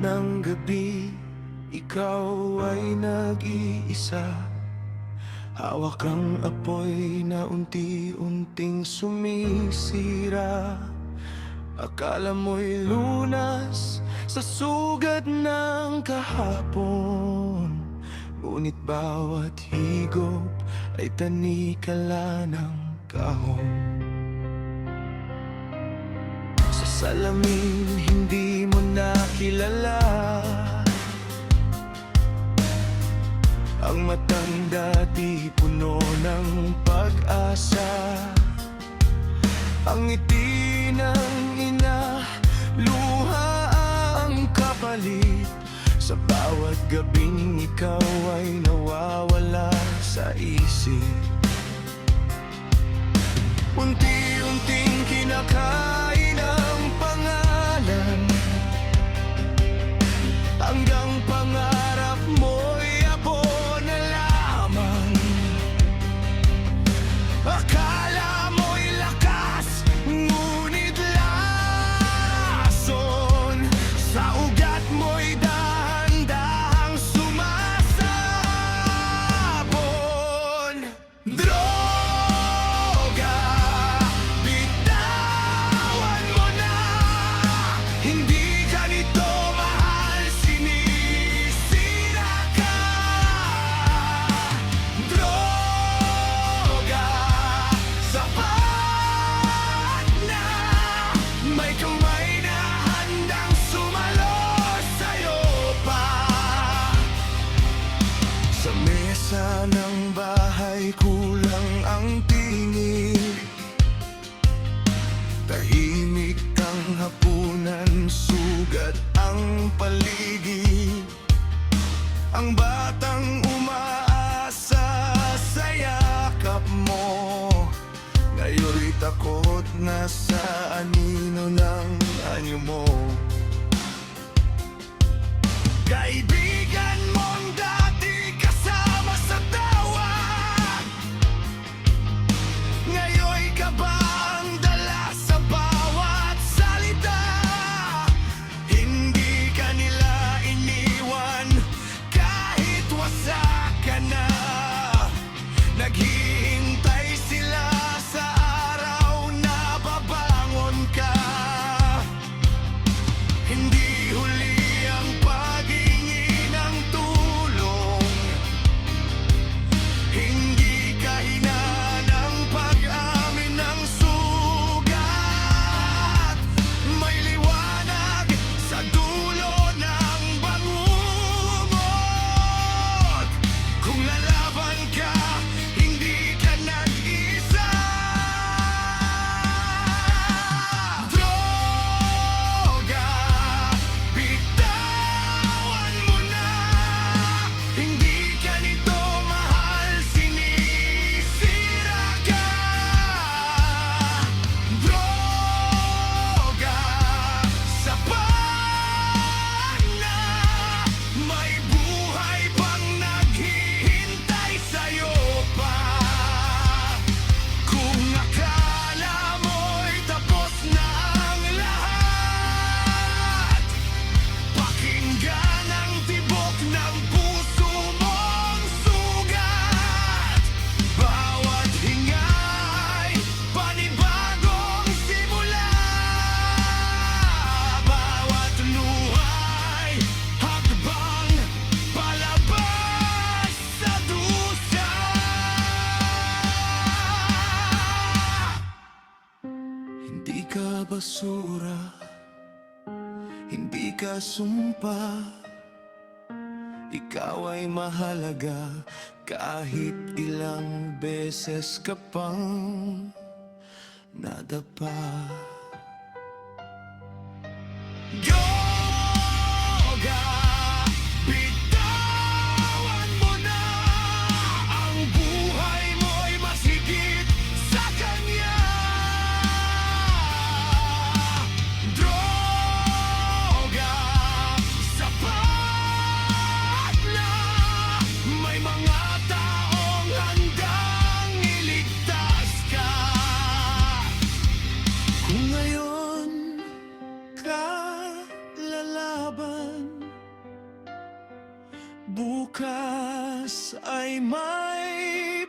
ng gabi, ikaw ay nag-iisa. Hawak ang apoy na unti-unting sumisira. Akala mo'y lunas sa sugat ng kahapon, ngunit bawat higop ay tanikala ng kahon. Sa salamin hindi mo nakilala ang matanda, di puno ng pag-asa. Ang ngiti ng ina, luha ang kapalit. Sa bawat gabing ikaw ay nawawala sa isip. Unti-unting kinakain ang pangalan, hanggang pangarap mo'y abo na lamang. Akala mo'y lakas, ngunit lason. Sa ugat mo'y dahan-dahang sumasabon. Droga, bitawan mo na. Hindi ganito mahal, sinisira ka. Droga, sapat na. May kamay na handang sumalo sa'yo pa. Sa mesa ng bahay kulang ang tinig. Tahimik ang hapunan, sugat ang paligid. Ang batang umaasa sa yakap mo, ngayon'y takot na sa anino ng anyo mo. Kaibigan mong dati kasama sa tawa, ngayon'y kaba ang dala sa bawat salita. Hindi ka nila iniwan kahit wasak ka na. Naghihintay sila sa araw na babangon ka. Hindi huli ang paghingi ng tulong, hindi ka hinaan ng pag-amin ng sugat. May liwanag sa dulo ng bangungot. Kung lalaban ka, hindi ka nag-isa. Droga, bitawan mo na. Hindi ka nito mahal, sinisira ka. Droga, sapat na. May buhay pang naghihintay sa'yo pa. Kung akala mo'y tapos na ang lahat, pakinggan ang tibok ng puso mong sugat. Bawat hingay, panibagong simula. Bawat luhay, hakbang palabas sa dusa. Hindi ka basura, hindi ka sumpa. Ikaw ay mahalaga kahit ilang beses ka pang nadapa. Yoga, bitawan mo na. Ang buhay mo'y mas higit sa kanya. Droga, sapat na. May mga taong handang iligtas ka. Kung laban. Bukas ay may